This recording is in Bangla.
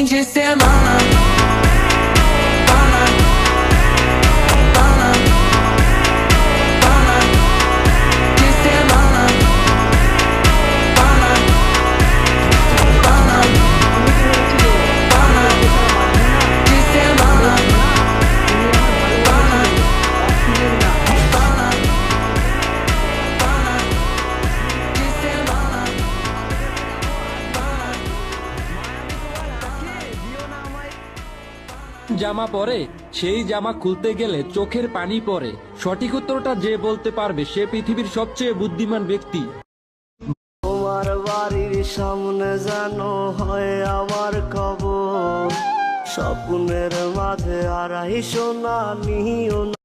de semana. জামা পরে সেই জামা খুলতে গেলে চোখের পানি পড়ে। সঠিক উত্তরটা যে বলতে পারবে সে পৃথিবীর সবচেয়ে বুদ্ধিমান ব্যক্তি। তোমার বাড়ির সামনে যেন হয় আমার কবর, স্বপ্নের মাঝে আর সোনা নিও না।